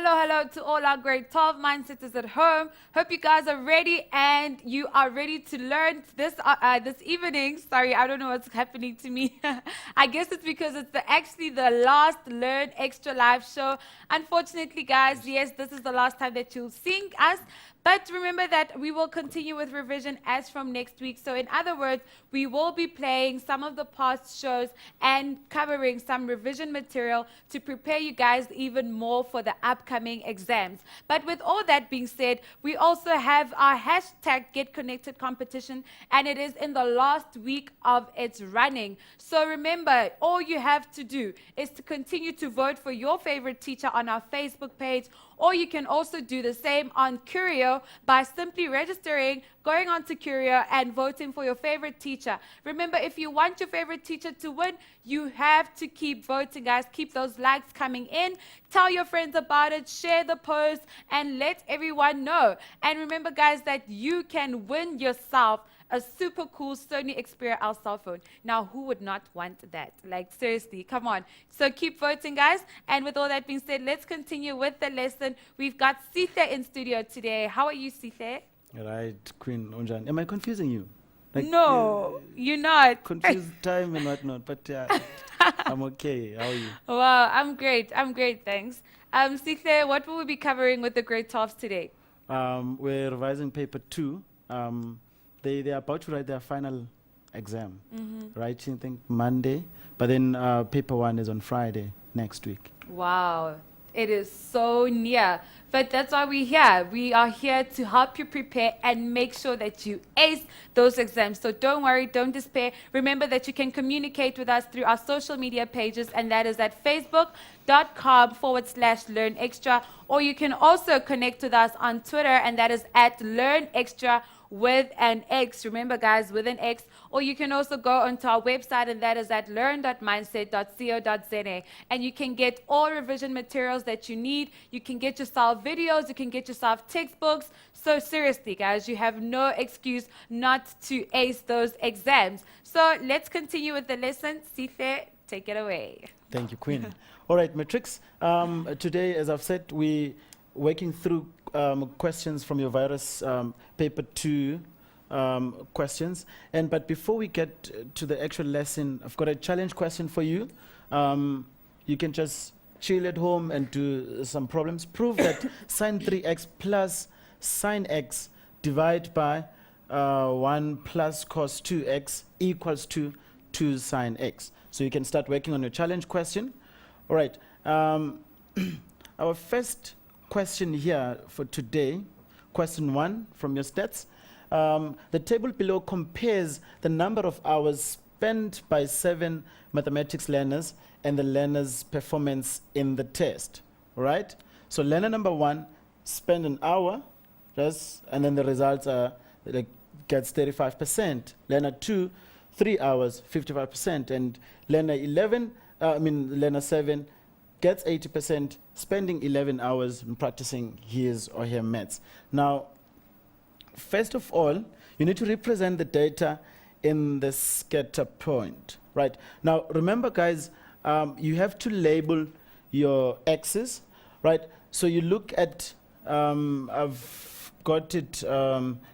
hello to all our grade 12 mindsetters at home. Hope you guys are ready and you are ready to learn this evening. Sorry, I don't know what's happening to me. I guess it's because it's actually the last Learn Extra live show. Unfortunately, guys, yes, this is the last time that you'll see us. But remember that we will continue with revision as from next week. So in other words, we will be playing some of the past shows and covering some revision material to prepare you guys even more for the upcoming exams. But with all that being said, we also have our hashtag Get Connected competition, and it is in the last week of its running. So remember, all you have to do is to continue to vote for your favorite teacher on our Facebook page, or you can also do the same on Curio by simply registering, going on to Curio and voting for your favorite teacher. Remember, if you want your favorite teacher to win, you have to keep voting, guys. Keep those likes coming in. Tell your friends about it, share the post, and let everyone know. And remember, guys, that you can win yourself a super cool Sony Xperia L cell phone. Now, who would not want that? Like, seriously, come on. So keep voting, guys. And with all that being said, let's continue with the lesson. We've got Sithe in studio today. How are you, Sithe? Right, Queen Onjan. Am I confusing you? Like, No, you're not. Confused time and whatnot, but I'm okay. How are you? Wow, I'm great. I'm great, thanks. Sithe, what will we be covering with the grade 12s today? We're revising paper 2. They're about to write their final exam, right? I think Monday, but then paper 1 is on Friday next week. Wow, it is so near. But that's why we're here. We are here to help you prepare and make sure that you ace those exams. So don't worry, don't despair. Remember that you can communicate with us through our social media pages, and that is at facebook.com/learnextra. Or you can also connect with us on Twitter, and that is at learnextra with an X. Remember, guys, with an X. Or you can also go onto our website, and that is at learn.mindset.co.za. And you can get all revision materials that you need. You can get yourself videos. You can get yourself textbooks. So seriously, guys, you have no excuse not to ace those exams. So let's continue with the lesson. Sithe, take it away. Thank you, Queen. All right, Matrix. Today, as I've said, we're working through questions from your virus paper 2 questions. But before we get to the actual lesson, I've got a challenge question for you. You can just chill at home and do some problems. Prove that sine 3x plus sine x divided by 1 plus cos 2x equals to 2 sine x. So you can start working on your challenge question. All right. Our first question here for today, question 1 from your stats. The table below compares the number of hours spent by 7 mathematics learners and the learner's performance in the test. All right? So learner number 1 spent an hour, and then the results are like gets 35%. Learner 2, 3 hours, 55%, and learner 7 gets 80%, spending 11 hours in practicing his or her maths. Now, first of all, you need to represent the data in the scatter point, right? Now, remember, guys, you have to label your x's, right? So you look at, I've got it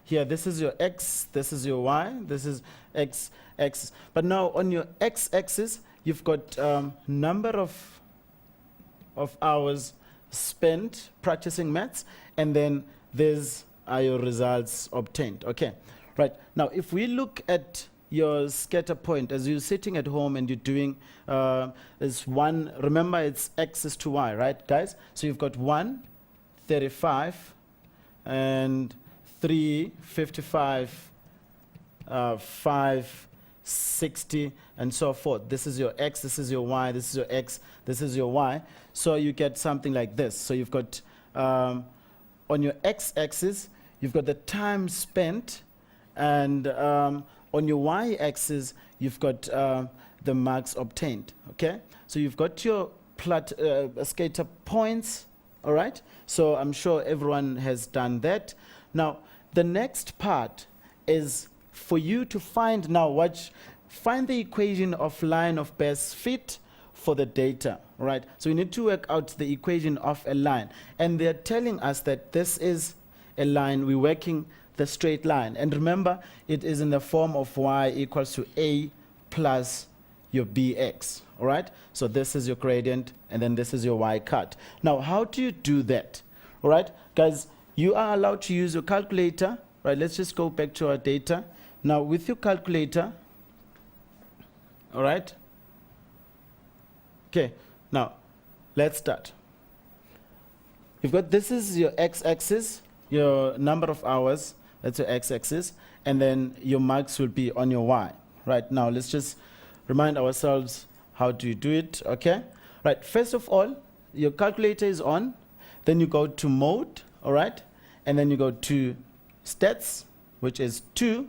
here. This is your x, this is your y, this is x. But now on your x-axis, you've got number of hours spent practicing maths, and then there's are your results obtained. Okay, right. Now, if we look at your scatter point as you're sitting at home and you're doing is 1, remember it's x is to y, right, guys? So you've got 1, 35, and 3, 55, 5, 60, and so forth. This is your x, this is your y, this is your x, this is your y. So you get something like this. So you've got, on your x-axis, you've got the time spent, and on your y-axis, you've got the marks obtained, okay? So you've got your scatter points, all right? So I'm sure everyone has done that. Now, the next part is for you to find, find the equation of line of best fit for the data, right? So we need to work out the equation of a line. And they're telling us that this is a line, we're working the straight line. And remember, it is in the form of y equals to a plus your bx, all right? So this is your gradient, and then this is your y cut. Now, how do you do that? All right, guys, you are allowed to use your calculator, right? Let's just go back to our data. Now, with your calculator, all right? Okay, now, let's start. You've got, this is your x-axis, your number of hours, that's your x-axis, and then your marks will be on your y. Right, now let's just remind ourselves how do you do it, okay? Right, first of all, your calculator is on, then you go to mode, all right? And then you go to stats, which is 2,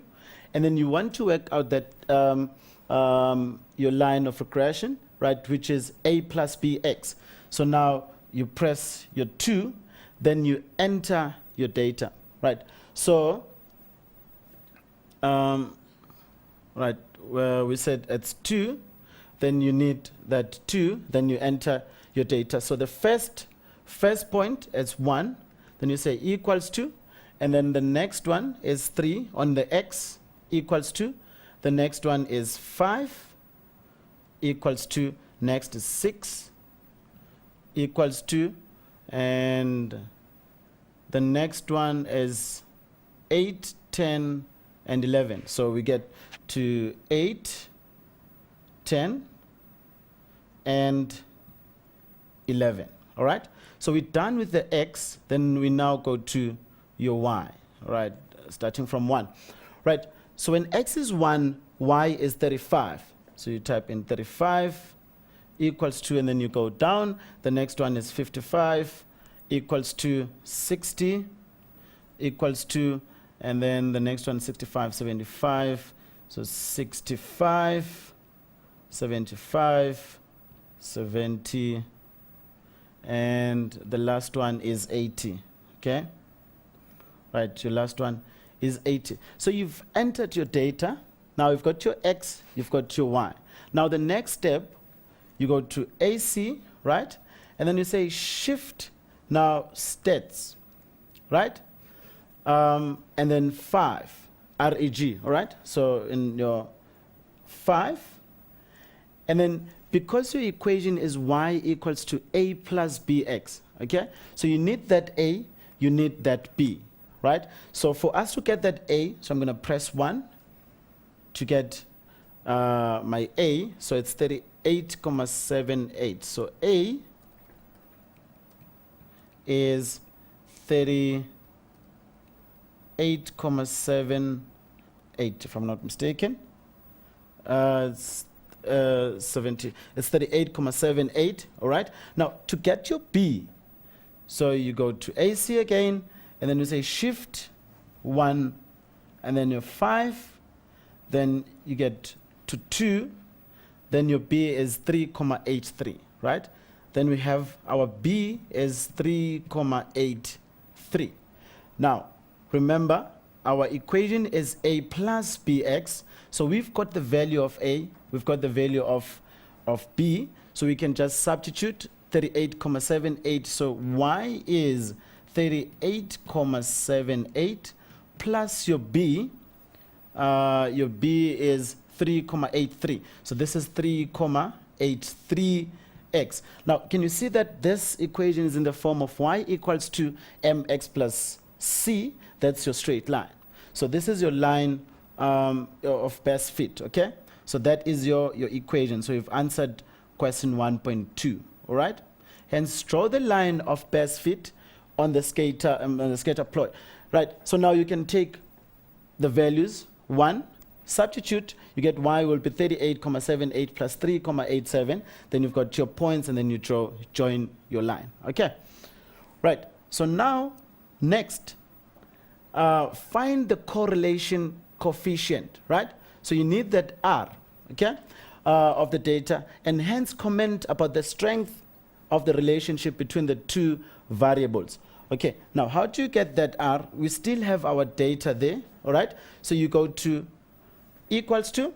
and then you want to work out that your line of regression, right, which is a plus bx. So now you press your 2, then you enter your data, right? So, right, well, we said it's 2, then you need that 2, then you enter your data. So the first point is 1, then you say equals to, and then the next one is 3 on the x equals to, the next one is 5 equals to, next is 6 equals to, and the next one is 8, 10, and 11. So we get to 8, 10, and 11. All right? So we're done with the x, then we now go to your y, all right, starting from 1. Right? So when x is 1, y is 35. So you type in 35 equals to, and then you go down. The next one is 55 equals to 60 equals to, and then the next one 65, 75. So 65, 75, 70, and the last one is 80, okay? Right, your last one is 80. So you've entered your data. Now you've got your x, you've got your y. Now the next step, you go to AC, right? And then you say shift, now stats, right? And then 5, REG, all right? So in your 5, and then because your equation is y equals to a plus bx, okay? So you need that a, you need that b, right? So for us to get that a, so I'm going to press 1 to get my a, so it's 38,78. So a is 38,78, if I'm not mistaken. It's 70. It's 38,78. All right. Now to get your b, so you go to AC again, and then you say shift 1, and then your 5. Then you get to 2. Then your b is 3,83. Right. Then we have our b is 3,83. Now, remember, our equation is a plus bx. So we've got the value of a, we've got the value of b. So we can just substitute 38,78. So y is 38,78 plus your b. Your b is 3,83. So this is 3,83x. Now, can you see that this equation is in the form of y equals to mx plus c? That's your straight line. So this is your line of best fit, okay? So that is your equation. So you've answered question 1.2, all right? Hence, draw the line of best fit on the scatter plot. Right, so now you can take the values, 1, substitute, you get y will be 38,78 plus 3,87. Then you've got your points, and then you join your line. Okay, right. So now, next, find the correlation coefficient. Right. So you need that R. Okay, of the data, and hence comment about the strength of the relationship between the two variables. Okay. Now, how do you get that R? We still have our data there. All right. So you go to equals to,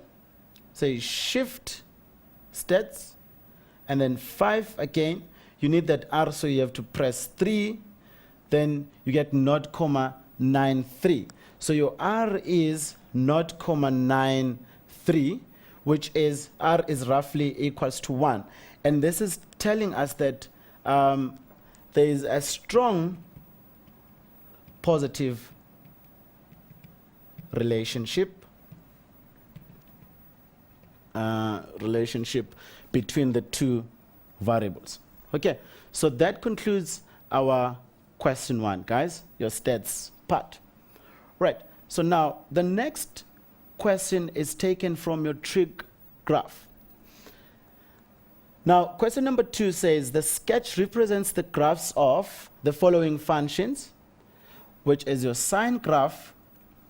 say shift stats, and then 5 again. You need that R, so you have to press 3. Then you get 0.93. So your R is 0.93, which is R is roughly equals to 1. And this is telling us that there is a strong positive relationship between the two variables. Okay, so that concludes our question 1, guys, your stats part. Right, so now the next question is taken from your trig graph. Now, question number 2 says the sketch represents the graphs of the following functions, which is your sine graph,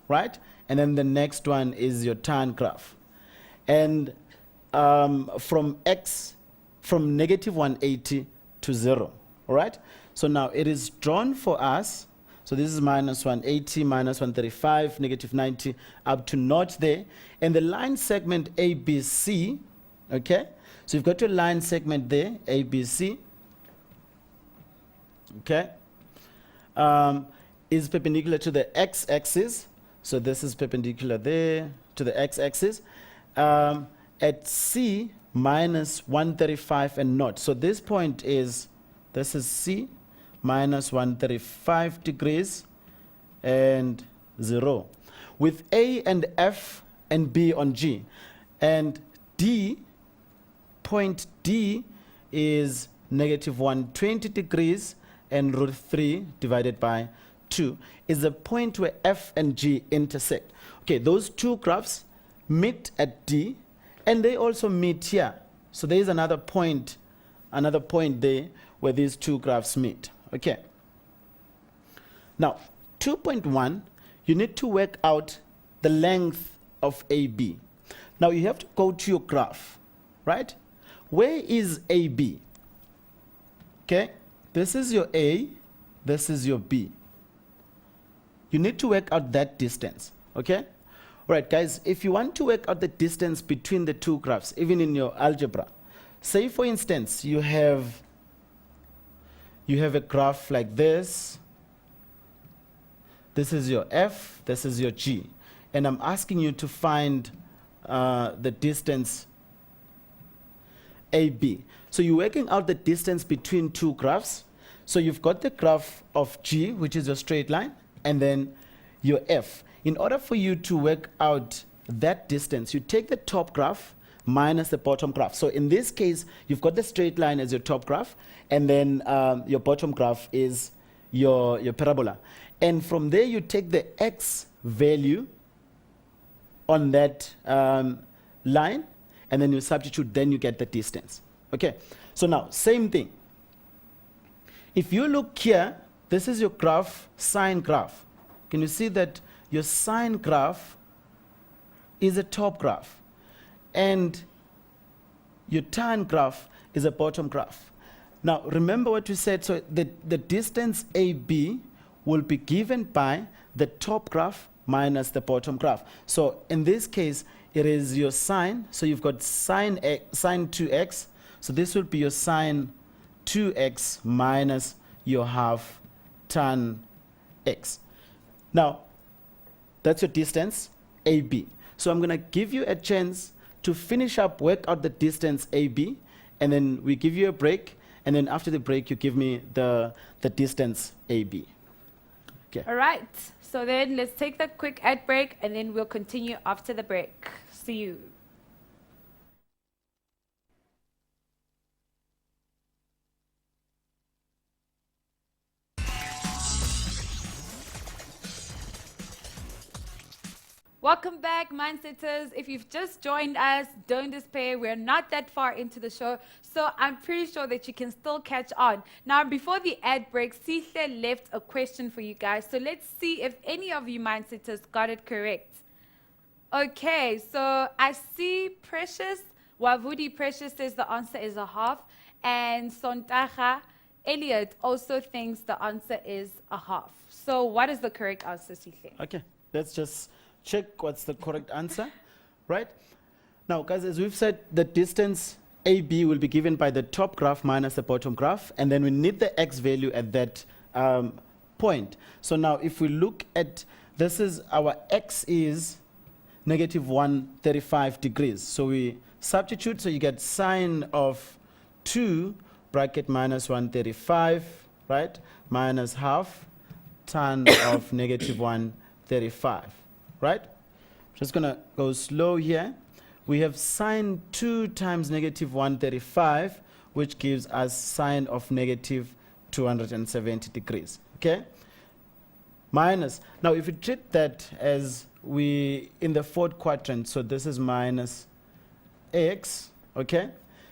right? And then the next one is your tan graph. And from negative 180 to 0, all right? So now it is drawn for us. So this is minus 180, minus 135, negative 90, up to 0 there. And the line segment ABC, okay? So you've got your line segment there, ABC, okay? Is perpendicular to the x-axis. So this is perpendicular there to the x-axis. At C, minus 135 and 0. So this point is, this is C, minus 135 degrees and 0. With A and F and B on G. And D, point D is negative 120 degrees and root 3 divided by 2 is the point where F and G intersect. Okay, those two graphs meet at D, and they also meet here. So there is another point there where these two graphs meet. Okay. Now, 2.1, you need to work out the length of AB. Now, you have to go to your graph, right? Where is AB? Okay, this is your A, this is your B. You need to work out that distance, okay? All right, guys, if you want to work out the distance between the two graphs, even in your algebra, say, for instance, you have a graph like this. This is your F, this is your G. And I'm asking you to find the distance AB. So you're working out the distance between two graphs. So you've got the graph of G, which is your straight line, and then your F. In order for you to work out that distance, you take the top graph minus the bottom graph. So in this case, you've got the straight line as your top graph, and then your bottom graph is your parabola. And from there, you take the x value on that line, and then you substitute, then you get the distance. Okay, so now, same thing. If you look here, this is your graph, sine graph. Can you see that your sine graph is a top graph, and your tan graph is a bottom graph? Now, remember what we said. So the distance AB will be given by the top graph minus the bottom graph. So in this case, it is your sine. So you've got sine 2x. So this will be your sine 2x minus your half tan x. Now, that's your distance, AB. So I'm going to give you a chance to finish up, work out the distance AB, and then we give you a break, and then after the break, you give me the distance AB. Okay. All right, so then let's take that quick ad break, and then we'll continue after the break. See you. Welcome back, Mindsetters. If you've just joined us, don't despair. We're not that far into the show, so I'm pretty sure that you can still catch on. Now, before the ad break, Sihle left a question for you guys, so let's see if any of you Mindsetters got it correct. Okay, so I see Precious, Wavudi Precious says the answer is a half, and Sontaga Elliot also thinks the answer is a half. So what is the correct answer, Sihle? Okay, let's just check what's the correct answer, right? Now, guys, as we've said, the distance AB will be given by the top graph minus the bottom graph, and then we need the x value at that point. So now if we look at, this is our x is negative 135 degrees. So we substitute, so you get sine of 2 bracket minus 135, right, minus half tan of negative 135, right? Just going to go slow here. We have sine 2 times negative 135, which gives us sine of negative 270 degrees, okay? Minus, now if we treat that as we, in the fourth quadrant, so this is minus x, okay?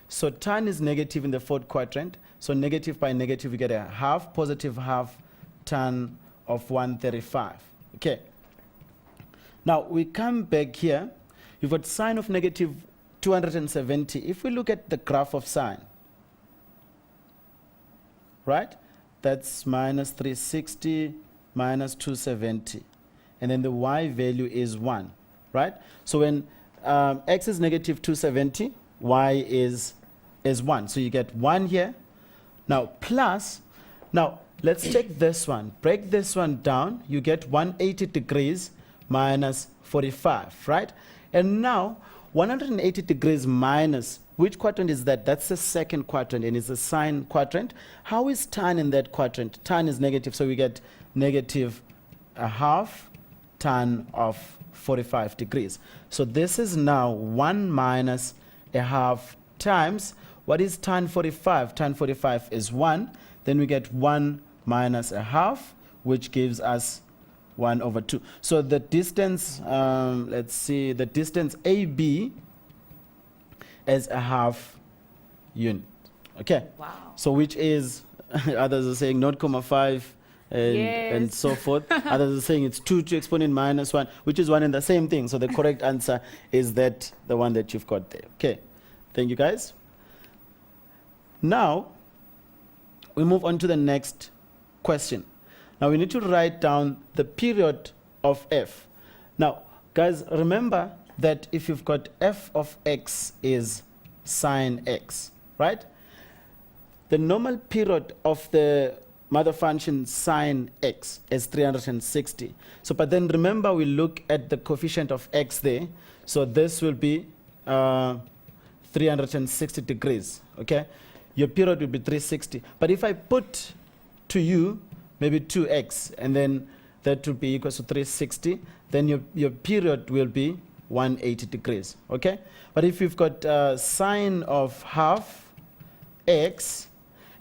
So tan is negative in the fourth quadrant, so negative by negative, we get a half, positive half tan of 135, okay? Now we come back here, you've got sine of negative 270. If we look at the graph of sine, right, that's minus 360 minus 270, and then the y value is 1, right? So when x is negative 270, y is 1. So you get 1 here. Now plus, now let's take this one, break this one down, you get 180 degrees minus 45, right? And now 180 degrees minus, which quadrant is that? That's the second quadrant, and it's the sine quadrant. How is tan in that quadrant? Tan is negative, so we get negative a half tan of 45 degrees. So this is now 1 minus a half times, what is tan 45? Tan 45 is 1. Then we get 1 minus a half, which gives us 1 over 2. So the distance, let's see, the distance AB is a half unit. Okay. Wow. So which is, others are saying 0.5 and so forth. Others are saying it's 2 to exponent minus 1, which is one and the same thing. So the correct answer is that, the one that you've got there. Okay. Thank you, guys. Now, we move on to the next question. Now, we need to write down the period of f. Now, guys, remember that if you've got f of x is sine x, right? The normal period of the mother function sine x is 360. So, but then remember, we look at the coefficient of x there. So this will be 360 degrees, okay? Your period will be 360. But if I put to you maybe 2x, and then that will be equal to 360, then your period will be 180 degrees, okay? But if you've got sine of half x,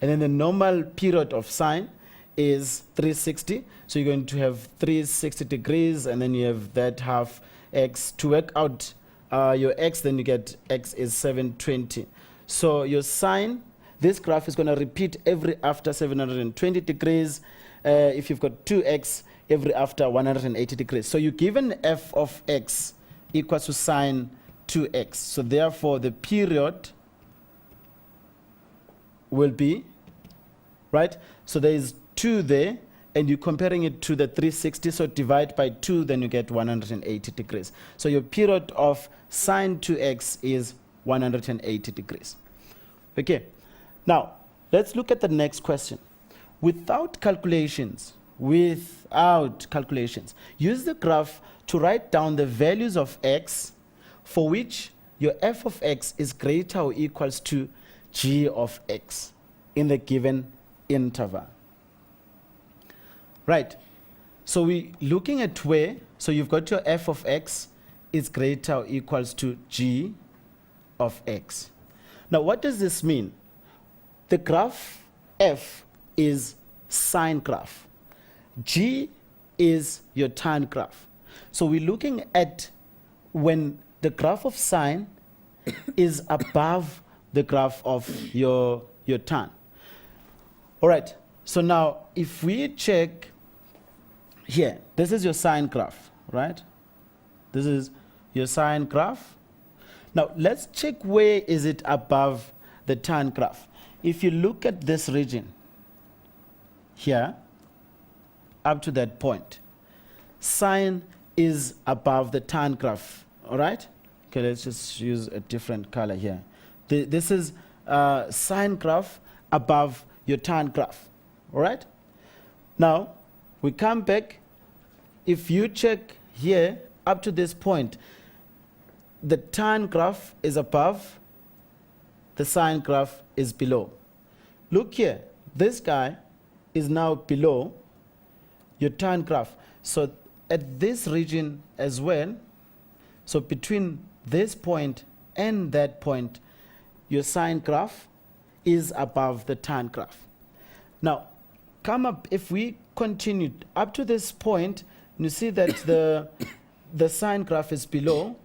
and then the normal period of sine is 360, so you're going to have 360 degrees, and then you have that half x. To work out your x, then you get x is 720. So your sine, this graph is going to repeat every after 720 degrees. If you've got 2x, every after 180 degrees. So you're given f of x equals to sine 2x. So therefore, the period will be, right? So there is 2 there, and you're comparing it to the 360. So divide by 2, then you get 180 degrees. So your period of sine 2x is 180 degrees. Okay. Now, let's look at the next question. Without calculations, use the graph to write down the values of x for which your f of x is greater or equals to g of x in the given interval. Right. So we're looking at where, so you've got your f of x is greater or equals to g of x. Now, what does this mean? The graph f is sine graph. G is your tan graph. So we're looking at when the graph of sine is above the graph of your tan. All right. So now, if we check here, this is your sine graph, right? This is your sine graph. Now, let's check where is it above the tan graph. If you look at this region here, up to that point, sine is above the tan graph, all right? Okay, let's just use a different color here. This is sine graph above your tan graph. All right? Now, we come back. If you check here up to this point, the tan graph is above, the sine graph is below. Look here, this guy is now below your tan graph. So at this region as well, so between this point and that point, your sine graph is above the tan graph. Now, come up, if we continue up to this point, you see that the sine graph is below,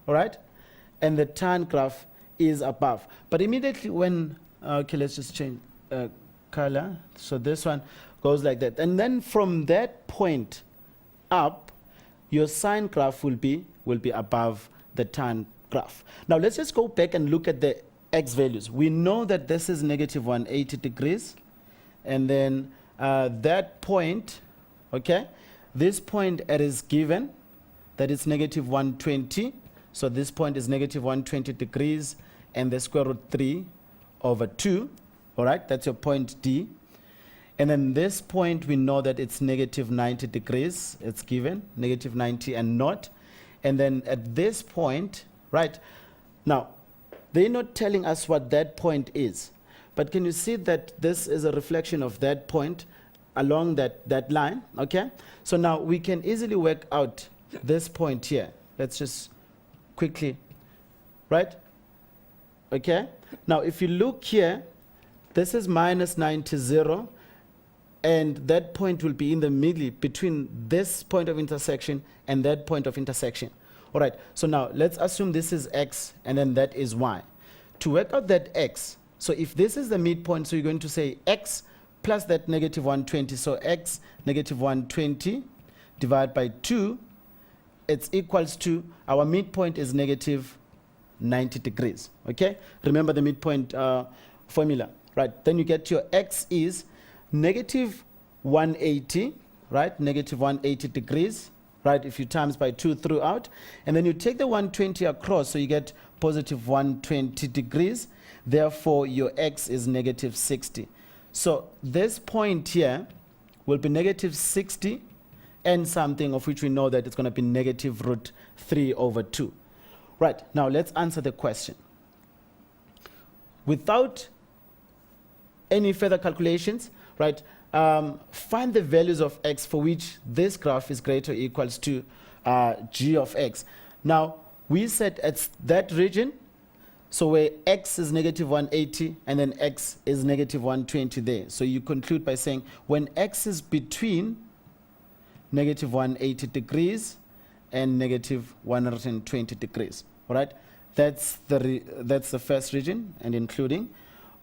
all right? And the tan graph is above. But immediately when, okay, let's just change color. So this one goes like that. And then from that point up, your sine graph will be above the tan graph. Now let's just go back and look at the x values. We know that this is negative 180 degrees. And then that point, okay, this point that is given, that is negative 120. So this point is negative 120 degrees and the square root 3 over 2. All right, that's your point D. And then this point, we know that it's negative 90 degrees. It's given, negative 90 and naught. And then at this point, right, now, they're not telling us what that point is. But can you see that this is a reflection of that point along that line, okay? So now we can easily work out this point here. Let's just quickly, right? Okay? Now, if you look here, this is minus 90, 0, and that point will be in the middle between this point of intersection and that point of intersection. All right, so now let's assume this is x and then that is y. To work out that x, so if this is the midpoint, so you're going to say x plus that negative 120, so x negative 120 divided by 2, it's equals to, our midpoint is negative 90 degrees, okay? Remember the midpoint formula, right? Then you get your x is negative 180, right? Negative 180 degrees, right? If you times by 2 throughout, and then you take the 120 across, so you get positive 120 degrees. Therefore, your x is negative 60. So this point here will be negative 60 and something of which we know that it's going to be negative root 3 over 2. Right, now let's answer the question. Without any further calculations, right, find the values of x for which this graph is greater or equals to g of x. Now, we said it's that region, so where x is negative 180 and then x is negative 120 there. So you conclude by saying when x is between negative 180 degrees and negative 120 degrees, all right? That's the first region and including,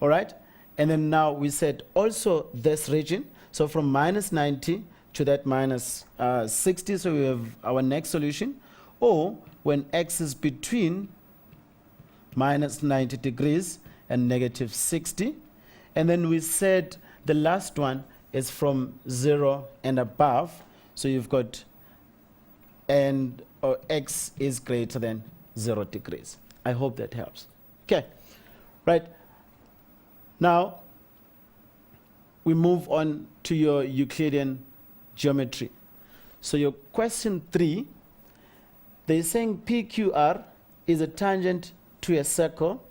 all right? And then now we said also this region, so from minus 90 to that minus 60, so we have our next solution, or when x is between minus 90 degrees and negative 60. And then we said the last one is from 0 and above, so you've got and or x is greater than 0 degrees. I hope that helps. Okay, right. Now, we move on to your Euclidean geometry. So your question 3, they're saying PQR is a tangent to a circle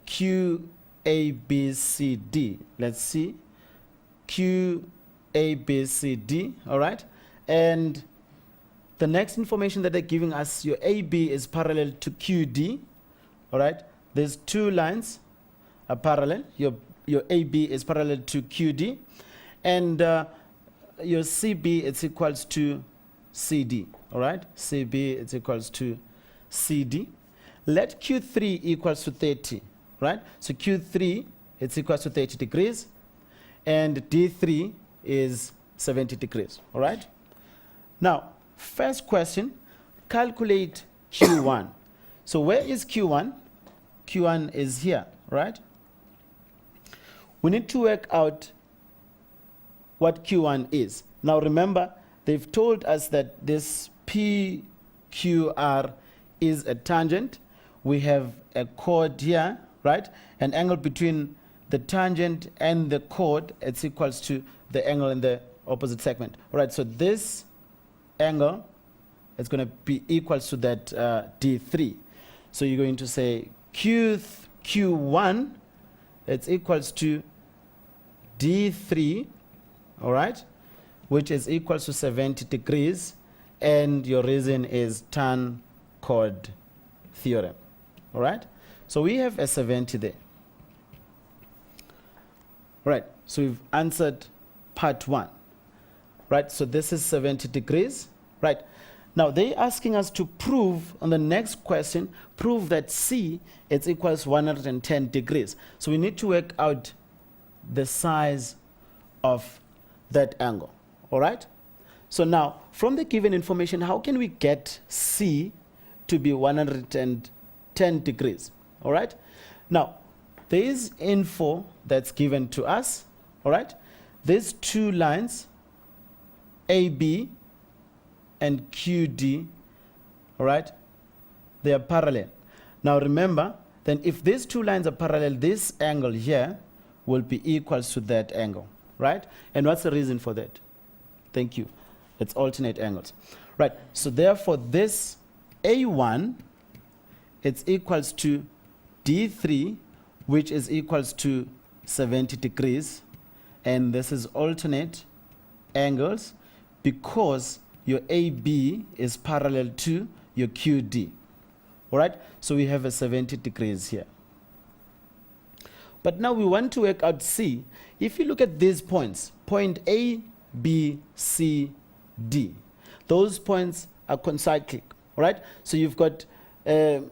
QABCD. Let's see. QABCD, all right? And the next information that they're giving us, your AB is parallel to QD, all right? There's two lines are parallel. Your AB is parallel to QD, and your CB is equals to CD, all right? CB is equals to CD. Let Q3 equals to 30, right? So Q3 is equals to 30 degrees, and D3 is 70 degrees, all right? Now, first question, calculate Q1. So where is Q1? Q1 is here, right? We need to work out what Q1 is. Now remember, they've told us that this PQR is a tangent. we have a chord here, right? An angle between the tangent and the chord, it's equals to the angle in the opposite segment. All right, so this angle is going to be equals to that D3. So you're going to say Q1, it's equals to D3, all right, which is equals to 70 degrees, and your reason is tan chord theorem, all right? So we have a 70 there. Right, so we've answered part 1. Right, so this is 70 degrees. Right, now they're asking us to prove, on the next question, prove that C is equals 110 degrees. So we need to work out the size of that angle, all right? So now, from the given information, how can we get C to be 110 degrees, all right? Now, there is info that's given to us, all right? These two lines, AB and QD, all right, they are parallel. Now remember, then if these two lines are parallel, this angle here will be equals to that angle, right? And what's the reason for that? Thank you. It's alternate angles. Right, so therefore this A1, it's equals to D3, which is equals to 70 degrees, and this is alternate angles because your AB is parallel to your QD. All right, so we have a 70 degrees here. But now we want to work out C. If you look at these points, point A, B, C, D, those points are concyclic. All right, so you've got a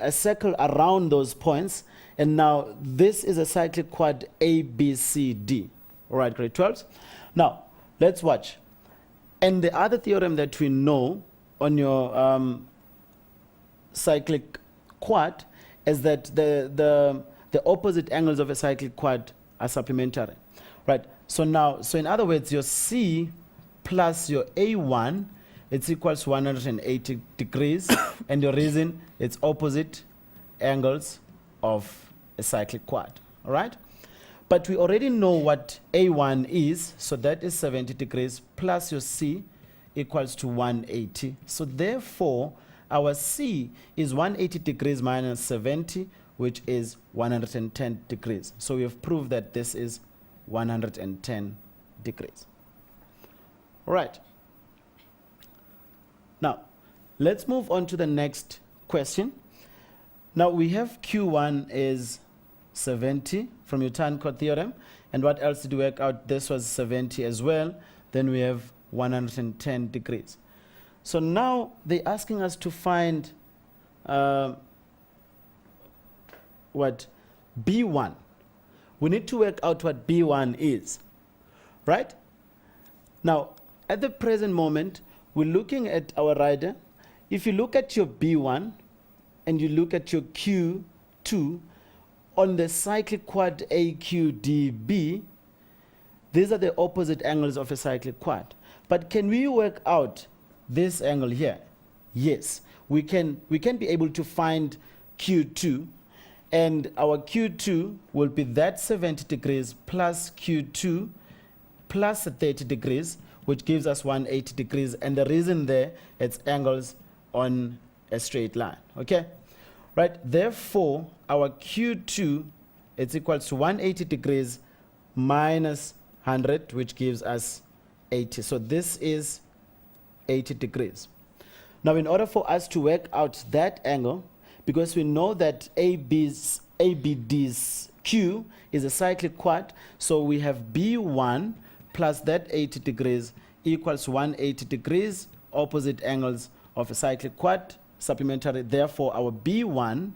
circle around those points, and now this is a cyclic quad A, B, C, D. All right, grade 12s. Now, let's watch. And the other theorem that we know on your cyclic quad is that the opposite angles of a cyclic quad are supplementary. Right, so now, so in other words, your C plus your A1, it's equals 180 degrees, and your reason, it's opposite angles of a cyclic quad, all right? But we already know what A1 is, so that is 70 degrees, plus your C equals to 180. So therefore, our C is 180 degrees minus 70, which is 110 degrees. So we have proved that this is 110 degrees. All right. Now, let's move on to the next question. Now, we have Q1 is 70 from your tan chord theorem. And what else did we work out? This was 70 as well. Then we have 110 degrees. So now they're asking us to find what B1. We need to work out what B1 is, right? Now, at the present moment, we're looking at our rider. If you look at your B1 and you look at your Q2, on the cyclic quad AQDB, these are the opposite angles of a cyclic quad. But can we work out this angle here? Yes, we can be able to find Q2, and our Q2 will be that 70 degrees plus Q2 plus 30 degrees, which gives us 180 degrees. And the reason there, it's angles on a straight line, okay? Right, therefore, our Q2, it's equals to 180 degrees minus 100, which gives us 80. So this is 80 degrees. Now, in order for us to work out that angle, because we know that ABD's Q is a cyclic quad, so we have B1 plus that 80 degrees equals 180 degrees, opposite angles of a cyclic quad, supplementary. Therefore, our B1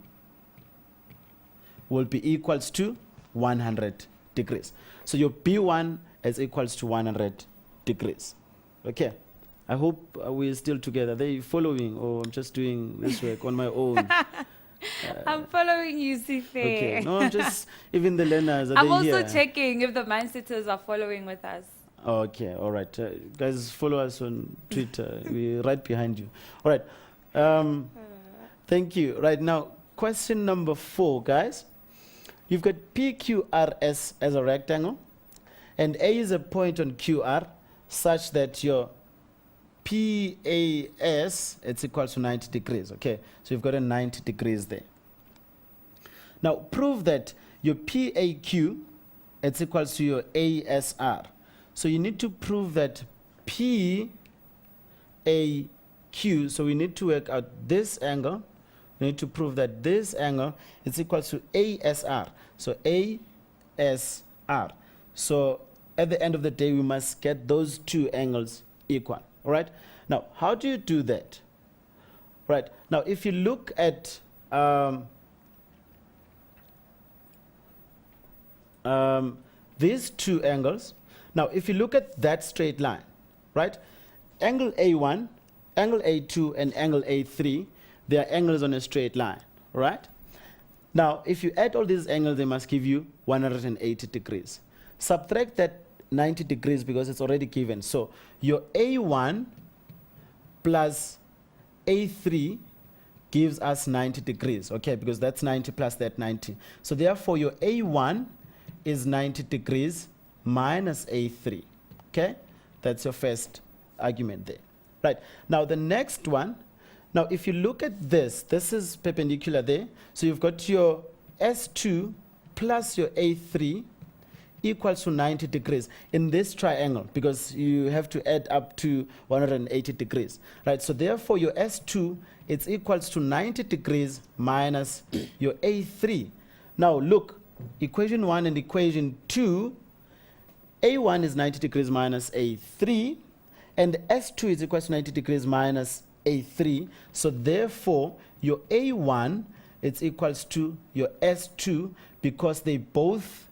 will be equals to 100 degrees. So your B1 is equals to 100 degrees. Okay. I hope we're still together. Are they following, or I'm just doing this work on my own? I'm following you, Sife. Okay. No, I'm just, even the learners, are I'm they also here? checking if the mindsetters are following with us. Okay, all right. Guys, follow us on Twitter. We're right behind you. All right. Thank you. Right now, question number 4, guys. You've got PQRS as a rectangle, and A is a point on QR such that your PAS, it's equal to 90 degrees, okay? So you've got a 90 degrees there. Now, prove that your PAQ, it's equal to your ASR. So you need to prove that PAQ, so we need to work out this angle. We need to prove that this angle is equal to ASR. So ASR. So at the end of the day, we must get those two angles equal. All right. Now, how do you do that? Right. Now, if you look at these two angles, now if you look at that straight line, right? Angle A1, angle A2, and angle A3, they are angles on a straight line, right? Now, if you add all these angles, they must give you 180 degrees. Subtract that 90 degrees because it's already given. So your A1 plus A3 gives us 90 degrees, okay, because that's 90 plus that 90. So therefore, your A1 is 90 degrees minus A3, okay? That's your first argument there. Right, now the next one, now if you look at this, this is perpendicular there. So you've got your S2 plus your A3 equals to 90 degrees in this triangle because you have to add up to 180 degrees, right? So therefore your S2, it's equals to 90 degrees minus your A3. Now look, equation 1 and equation 2, A1 is 90 degrees minus A3, and S2 is equal to 90 degrees minus A3. So therefore, your A1, it's equals to your S2 because they both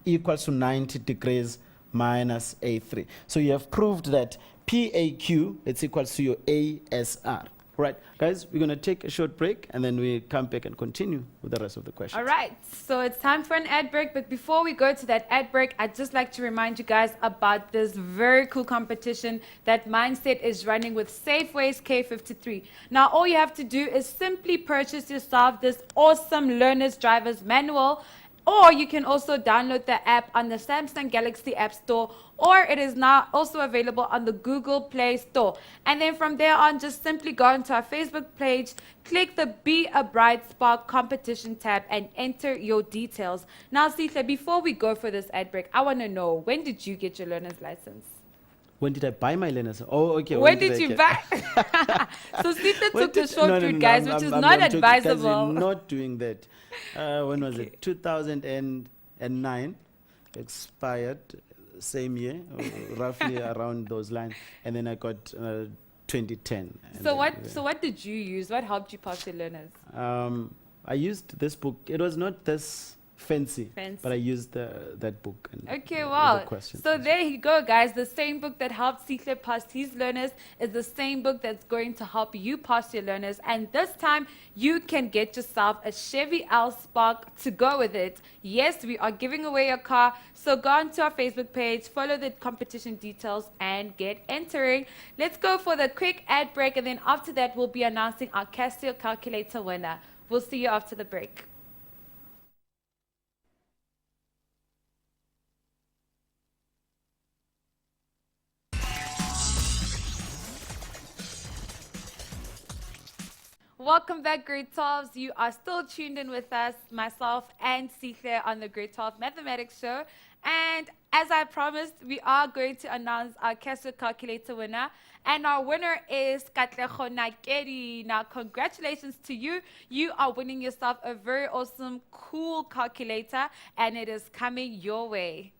equals to 90 degrees minus A3. So you have proved that PAQ, it's equals to your ASR. Right, guys, we're going to take a short break and then we come back and continue with the rest of the questions. All right, so it's time for an ad break. But before we go to that ad break, I'd just like to remind you guys about this very cool competition that Mindset is running with Safeway's K53. Now, all you have to do is simply purchase yourself this awesome Learner's Driver's Manual, or you can also download the app on the Samsung Galaxy App Store, or it is now also available on the Google Play Store. And then from there on, just simply go into our Facebook page, click the Be a Bright Spark competition tab, and enter your details. Now, Sitha, before we go for this ad break, I want to know, when did you get your learner's license? When did I buy my learner's? Oh, okay. When did you buy? So Sitha took the short route, guys, which is not advisable. Guys, we're not doing that. When was it? 2009. Expired. Same year, roughly around those lines. And then I got 2010. So what did you use? What helped you pass your learners? I used this book. It was not this fancy. But I used that book. And okay, wow. The so there you go, guys. The same book that helped Sihle pass his learners is the same book that's going to help you pass your learners. And this time, you can get yourself a Chevy L Spark to go with it. Yes, we are giving away a car. So go onto our Facebook page, follow the competition details, and get entering. Let's go for the quick ad break. And then after that, we'll be announcing our Casio calculator winner. We'll see you after the break. Welcome back, grade 12s. You are still tuned in with us, myself and Sihle, on the grade 12 mathematics show. And as I promised, we are going to announce our Casio calculator winner. And our winner is Katleho Nakedi. Now, congratulations to you. You are winning yourself a very awesome, cool calculator, and it is coming your way.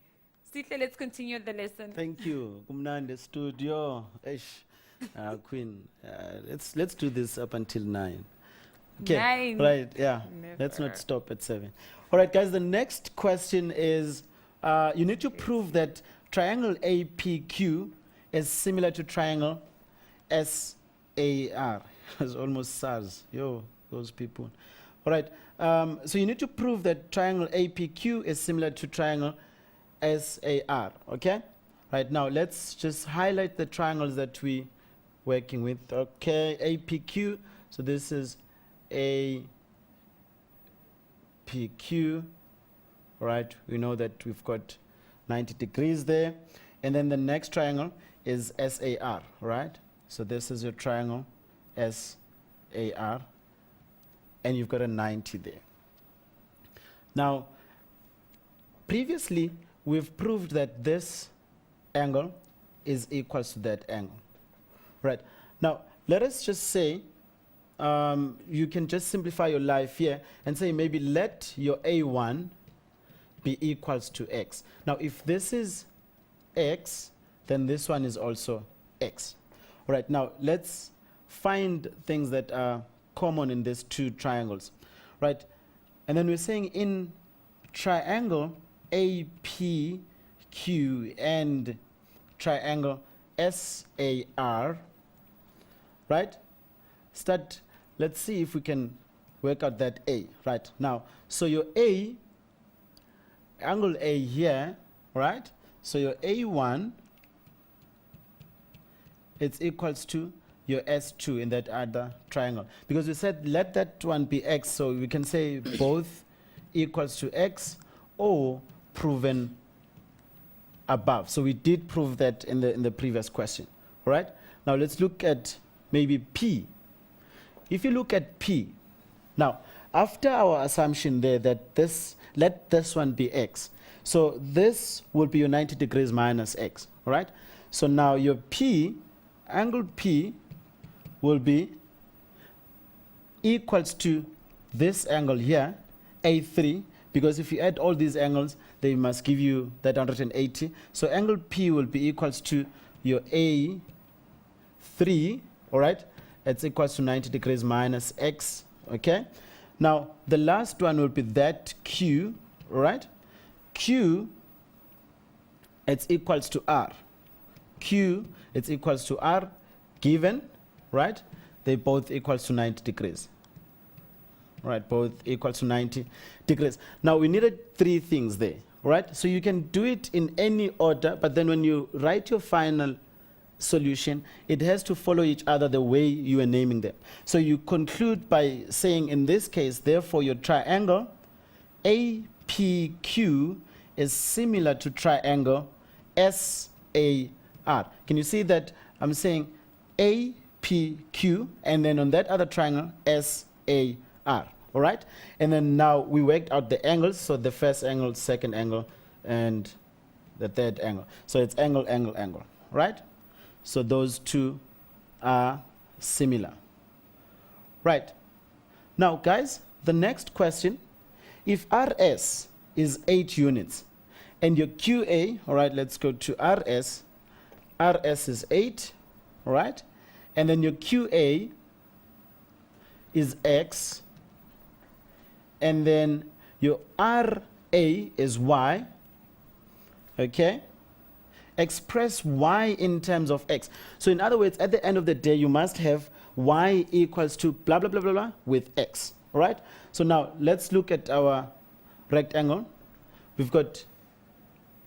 Sihle, let's continue the lesson. Thank you. Kumnande studio. Queen, let's do this up until 9. Okay, 9. right? Yeah. Never. Let's not stop at 7. All right, guys. The next question is: you need to prove that triangle APQ is similar to triangle SAR. It's almost SARS. Yo, those people. All right. So you need to prove that triangle APQ is similar to triangle SAR. Okay. Right now, let's just highlight the triangles that we working with. Okay, APQ. So this is APQ, right? We know that we've got 90 degrees there. And then the next triangle is SAR, right? So this is your triangle SAR, and you've got a 90 there. Now, previously, we've proved that this angle is equal to that angle, right? Now, let us just say, you can just simplify your life here and say maybe let your A1 be equals to x. Now, if this is x, then this one is also x. All right, now let's find things that are common in these two triangles, right? And then we're saying in triangle APQ and triangle SAR, right? Let's see if we can work out that A, right? Now, so your angle A here, right? So your A1, it's equals to your S2 in that other triangle. Because we said let that one be x, so we can say both equals to x or proven above. So we did prove that in the previous question, all right? Now let's look at maybe P. If you look at P, now after our assumption there that let this one be x, so this will be your 90 degrees minus x, all right? So now your P, angle P, will be equals to this angle here, A3, because if you add all these angles, they must give you that 180. So angle P will be equals to your A3, all right? It's equals to 90 degrees minus x, okay? Now, the last one will be that Q, all right? Q, it's equals to R. Q, it's equals to R, given, right? They both equals to 90 degrees. Right, both equal to 90 degrees. Now, we needed three things there, right? So you can do it in any order, but then when you write your final solution, it has to follow each other the way you are naming them. So you conclude by saying, in this case, therefore, your triangle APQ is similar to triangle SAR. Can you see that I'm saying APQ, and then on that other triangle, SAR, all right? And then now we worked out the angles, so the first angle, second angle, and the third angle. So it's angle, angle, angle, right? So those two are similar. Right. Now, guys, the next question, if RS is 8 units, and your QA, all right, let's go to RS. RS is 8, all right? And then your QA is X, and then your RA is Y, okay? Express Y in terms of X. So in other words, at the end of the day, you must have Y equals to blah, blah, blah, blah, blah with X, all right? So now let's look at our rectangle. We've got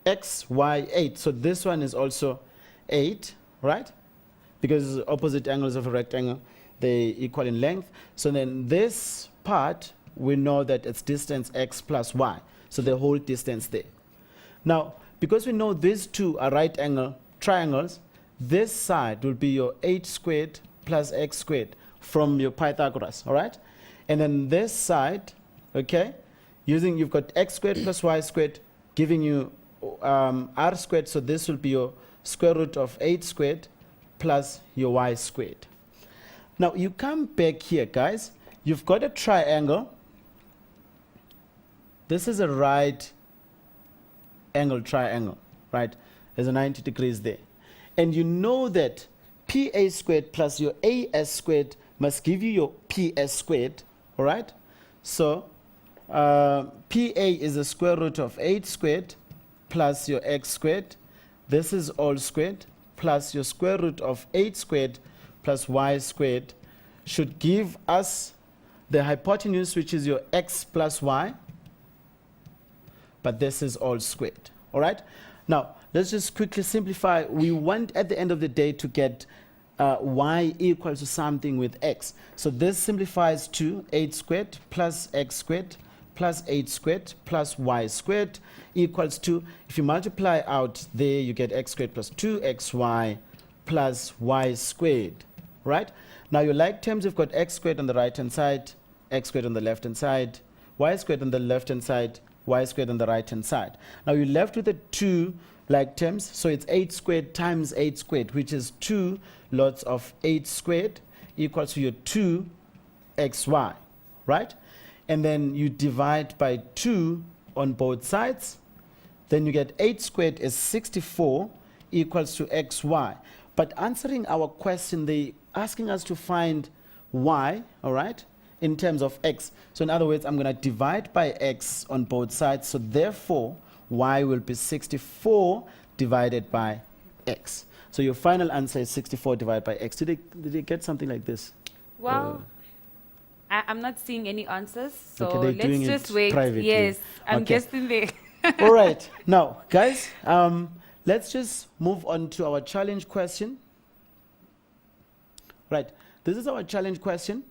X, Y, 8. So this one is also 8, right? Because opposite angles of a rectangle, they equal in length. So then this part, we know that it's distance X plus Y. So the whole distance there. Now, because we know these two are right angle triangles, this side will be your 8 squared plus x squared from your Pythagoras, all right? And then this side, okay, you've got x squared plus y squared, giving you r squared, so this will be your square root of 8 squared plus your y squared. Now, you come back here, guys. You've got a triangle. This is a right angle triangle, right? There's a 90 degrees there. And you know that PA squared plus your AS squared must give you your PS squared, all right? So PA is the square root of 8 squared plus your x squared. This is all squared plus your square root of 8 squared plus y squared should give us the hypotenuse, which is your x plus y. But this is all squared, all right? Now, let's just quickly simplify. We want, at the end of the day, to get y equals to something with x. So this simplifies to 8 squared plus x squared plus 8 squared plus y squared equals to, if you multiply out there, you get x squared plus 2xy plus y squared, right? Now your like terms, you've got x squared on the right-hand side, x squared on the left-hand side, y squared on the left-hand side, y squared on the right-hand side. Now you're left with the two like terms, so it's 8 squared times 8 squared, which is 2 lots of 8 squared equals to your 2xy, right? And then you divide by 2 on both sides. Then you get 8 squared is 64 equals to xy. But answering our question, they asking us to find y, all right, in terms of x. So in other words, I'm going to divide by x on both sides. So therefore, y will be 64 divided by x. So your final answer is 64 divided by x. Did they get something like this? Well, I'm not seeing any answers, so Okay, they're doing let's just it wait. privately. Yes, I'm Okay. guessing there. All right. Now, guys, let's just move on to our challenge question. Right. This is our challenge question.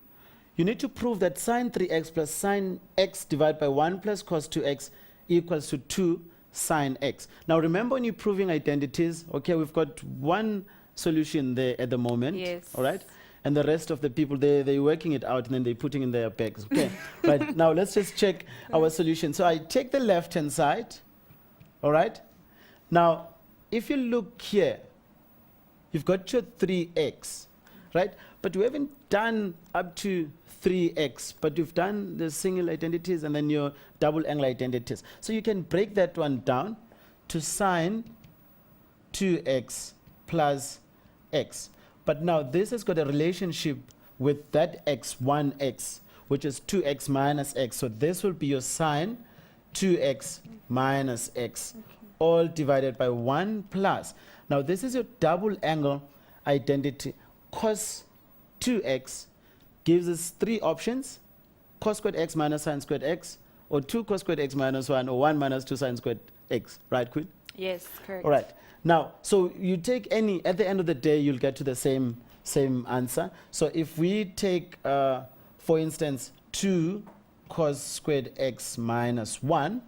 You need to prove that sine 3x plus sine x divided by 1 plus cos 2x equals to 2 sine x. Now, remember when you're proving identities, okay, we've got one solution there at the moment. Yes. All right. And the rest of the people, they're working it out and then they're putting in their bags. Okay. Right. Now, let's just check our solution. So I take the left-hand side. All right. Now, if you look here, you've got your 3x, right? But we haven't done up to 3x, but you've done the single identities and then your double angle identities. So you can break that one down to sine 2x plus x. But now this has got a relationship with that x, 1x, which is 2x minus x. So this will be your sine 2x minus x, all divided by 1 plus. Now this is your double angle identity. Cos 2x gives us three options: cos squared x minus sine squared x, or 2 cos squared x minus 1, or 1 minus 2 sine squared x. Right, Queen? Yes, correct. All right. Now, so you take any, at the end of the day, you'll get to the same answer. So if we take, for instance, 2 cos squared x minus 1,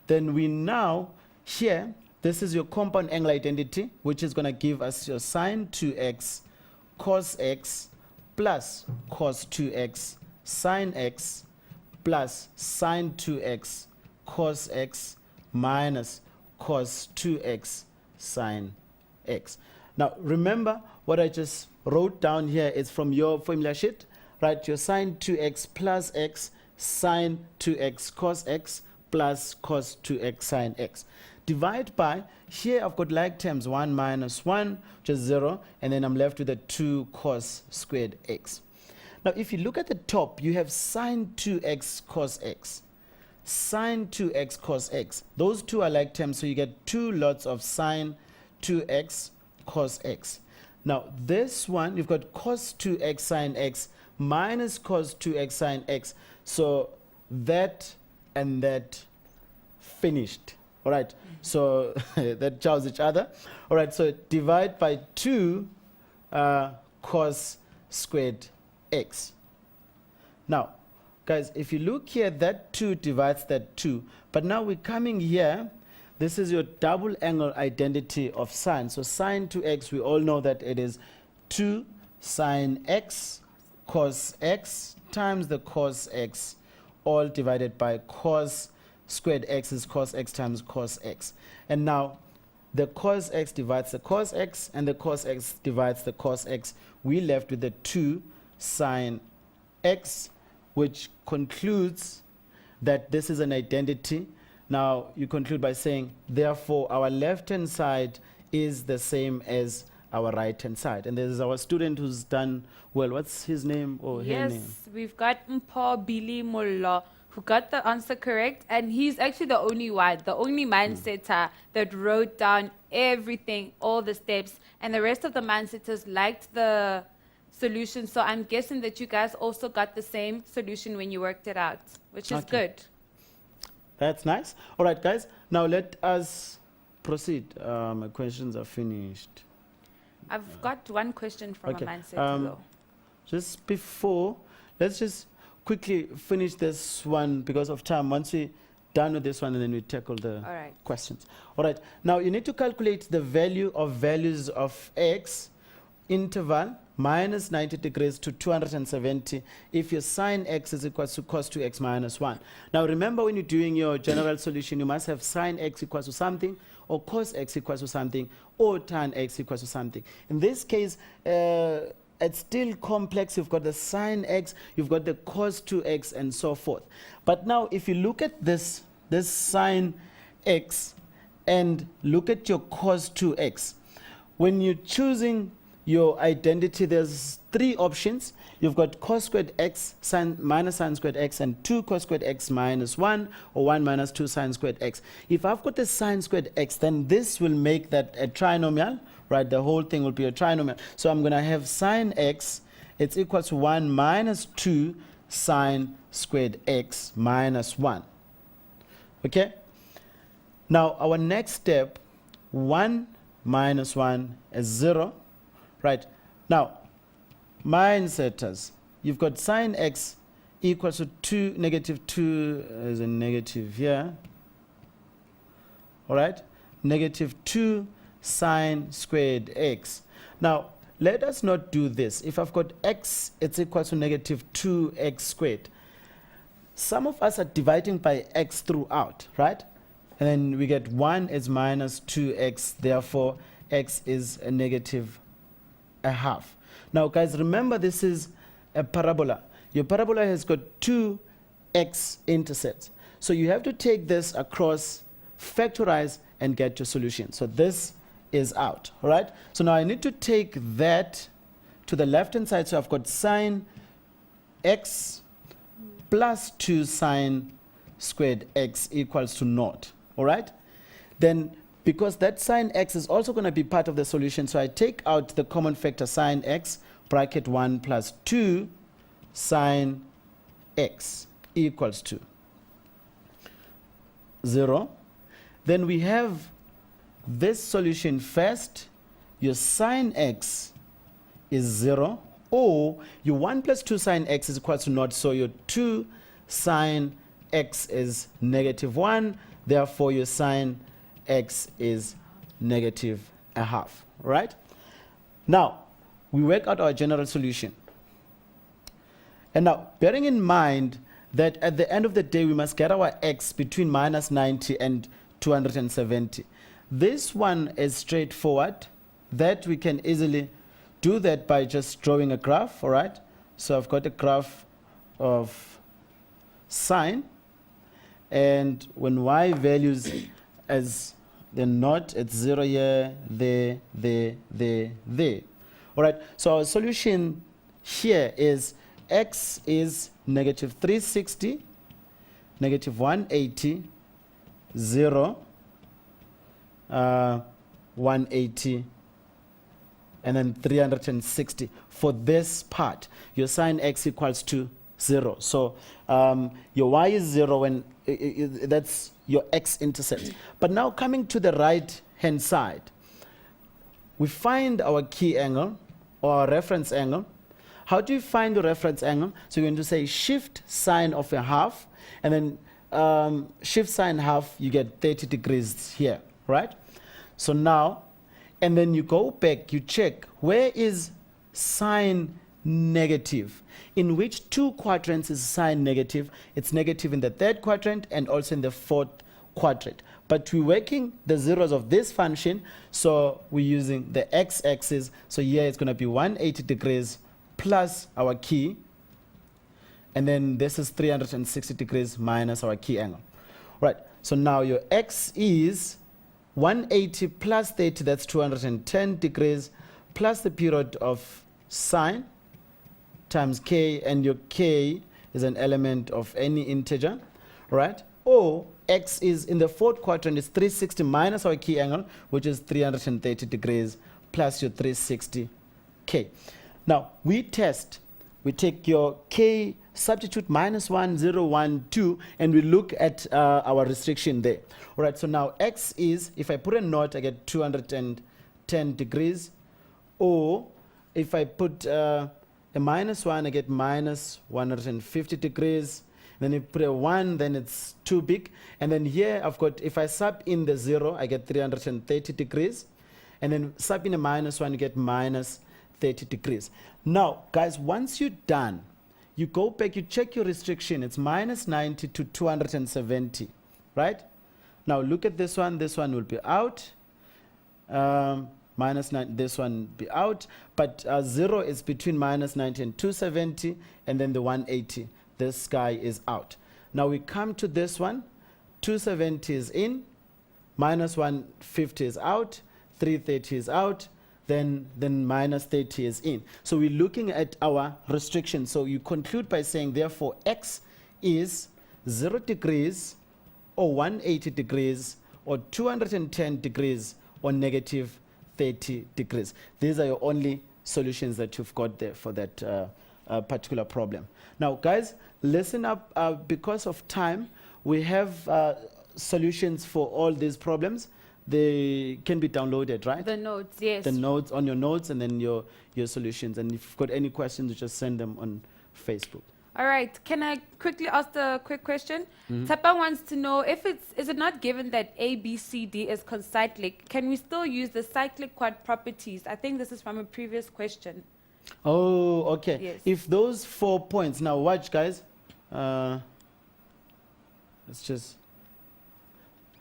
then we now, here, this is your compound angle identity, which is going to give us your sine 2x cos x plus cos 2x sine x plus sine 2x cos x minus cos 2x sine x. Now, remember what I just wrote down here is from your formula sheet, right? Your sine 2x plus x sine 2x cos x plus cos 2x sine x. Divide by, here I've got like terms 1 minus 1, which is 0, and then I'm left with a 2 cos squared x. Now, if you look at the top, you have sine 2x cos x. Sine 2x cos x. Those two are like terms, so you get 2 lots of sine 2x cos x. Now, this one, you've got cos 2x sine x minus cos 2x sine x. So that and that finished. All right, so that chows each other. All right, so divide by 2 cos squared x. Now, guys, if you look here, that 2 divides that 2. But now we're coming here. This is your double angle identity of sine. So sine 2x, we all know that it is 2 sine x cos x times the cos x, all divided by cos squared x is cos x times cos x. And now the cos x divides the cos x, and the cos x divides the cos x. We left with the 2 sine x, which concludes that this is an identity. Now you conclude by saying, therefore, our left-hand side is the same as our right-hand side. And this is our student who's done well. What's his name or her name? Yes, we've got Mpo Billy Molla, who got the answer correct, and he's actually the only one, the only mindsetter that wrote down everything, all the steps, and the rest of the mindsetters liked the solution. So I'm guessing that you guys also got the same solution when you worked it out, which is good. That's nice. All right, guys. Now let us proceed. My questions are finished. I've got one question from Okay, a mindset though. Just before, let's just quickly finish this one because of time. Once we're done with this one, and then we tackle the All right. questions. All right. Now you need to calculate the value of values of x interval minus 90 degrees to 270 if your sine x is equal to cos 2x minus 1. Now remember, when you're doing your general solution, you must have sine x equals to something, or cos x equals to something, or tan x equals to something. In this case, it's still complex. You've got the sine x, you've got the cos 2x, and so forth. But now if you look at this sine x and look at your cos 2x, when you're choosing your identity, there's three options. You've got cos squared x minus sine squared x, and 2 cos squared x minus 1, or 1 minus 2 sine squared x. If I've got the sine squared x, then this will make that a trinomial, right? The whole thing will be a trinomial. So I'm going to have sine x, it's equal to 1 minus 2 sine squared x minus 1. Okay? Now our next step, 1 minus 1 is 0. Right. Now, mindsetters, you've got sine x equals to 2, negative 2 is a negative here. All right. Negative 2 sine squared x. Now, let us not do this. If I've got x, it's equal to negative 2x squared. Some of us are dividing by x throughout, right? And then we get 1 is minus 2x, therefore x is a negative a half. Now guys, remember, this is a parabola. Your parabola has got two x-intercepts. So you have to take this across, factorize, and get your solution. So this is out, all right? So now I need to take that to the left-hand side. So I've got sine x plus 2 sine squared x equals to 0, all right? Then because that sine x is also going to be part of the solution, so I take out the common factor sine x, bracket 1 plus 2 sine x equals to 0. Then we have this solution first. Your sine x is 0, or your 1 plus 2 sine x is equal to 0, so your 2 sine x is negative 1, therefore your sine x is negative a half, right? Now, we work out our general solution. And now, bearing in mind that at the end of the day, we must get our x between minus 90 and 270. This one is straightforward. That we can easily do that by just drawing a graph, all right? So I've got a graph of sine, and when y values as the naught, it's 0 here, there. All right, so our solution here is x is negative 360, negative 180, 0, 180, and then 360 for this part. Your sine x equals to 0. So your y is 0 when that's your x-intercept. But now coming to the right-hand side, we find our key angle or our reference angle. How do you find the reference angle? So you're going to say shift sine of a half, and then shift sine half, you get 30 degrees here, right? So now, and then you go back, you check, where is sine negative? In which two quadrants is sine negative? It's negative in the third quadrant and also in the fourth quadrant. But we're working the zeros of this function, so we're using the x-axis. So here it's going to be 180 degrees plus our key, and then this is 360 degrees minus our key angle. Right, so now your x is 180 plus 30, that's 210 degrees, plus the period of sine times k, and your k is an element of any integer, right? Or x is in the fourth quadrant is 360 minus our key angle, which is 330 degrees, plus your 360 k. Now we test, we take your k, substitute minus 1, 0, 1, 2, and we look at our restriction there. All right, so now x is, if I put a naught, I get 210 degrees, Or if I put a -1, I get minus 150 degrees. Then you put a 1, then it's too big. And then here I've got, if I sub in the 0, I get 330 degrees. And then sub in a -1, you get minus 30 degrees. Now, guys, once you're done, you go back, you check your restriction. It's minus 90 to 270, right? Now, look at this one. This one will be out. Minus 9, this one be out. But 0 is between minus 90 and 270. And then the 180, this guy is out. Now, we come to this one. 270 is in. Minus 150 is out. 330 is out. Then minus 30 is in. So we're looking at our restriction. So you conclude by saying, therefore, x is 0 degrees or 180 degrees or 210 degrees or negative 30 degrees. These are your only solutions that you've got there for that particular problem. Now, guys, listen up. Because of time, we have solutions for all these problems. They can be downloaded, right? The notes, yes. The notes on your notes and then your solutions. And if you've got any questions, just send them on Facebook. All right. Can I quickly ask a quick question? Tapa wants to know if is it not given that A, B, C, D is concyclic, can we still use the cyclic quad properties? I think this is from a previous question. Oh, okay. Yes. If those 4 points, now watch, guys.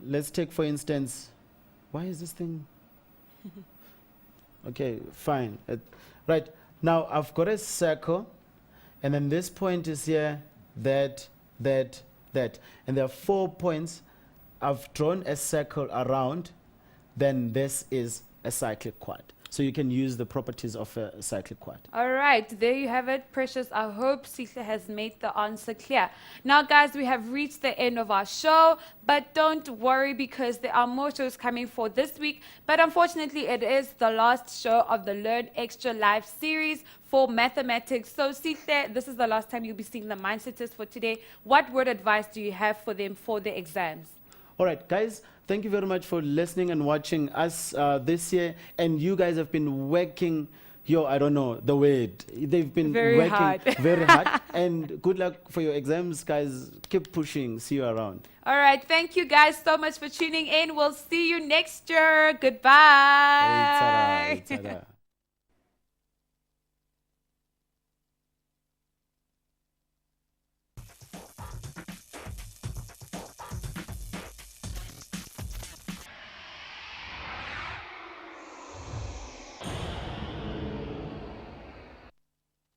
Let's take, for instance, why is this thing? Okay, fine. Right, now I've got a circle, and then this point is here, that. And there are 4 points. I've drawn a circle around, then this is a cyclic quad. So you can use the properties of a cyclic quad. All right, there you have it, Precious. I hope Sihle has made the answer clear. Now, guys, we have reached the end of our show, but don't worry because there are more shows coming for this week. But unfortunately, it is the last show of the Learn Extra Live series for mathematics. So, Sihle, this is the last time you'll be seeing the mindsetters for today. What word advice do you have for them for the exams? All right, guys, thank you very much for listening and watching us this year. And you guys have been working I don't know the word. They've been working hard. very hard. And good luck for your exams, guys. Keep pushing. See you around. All right, thank you guys so much for tuning in. We'll see you next year. Goodbye. Hey, ta-da, hey, ta-da.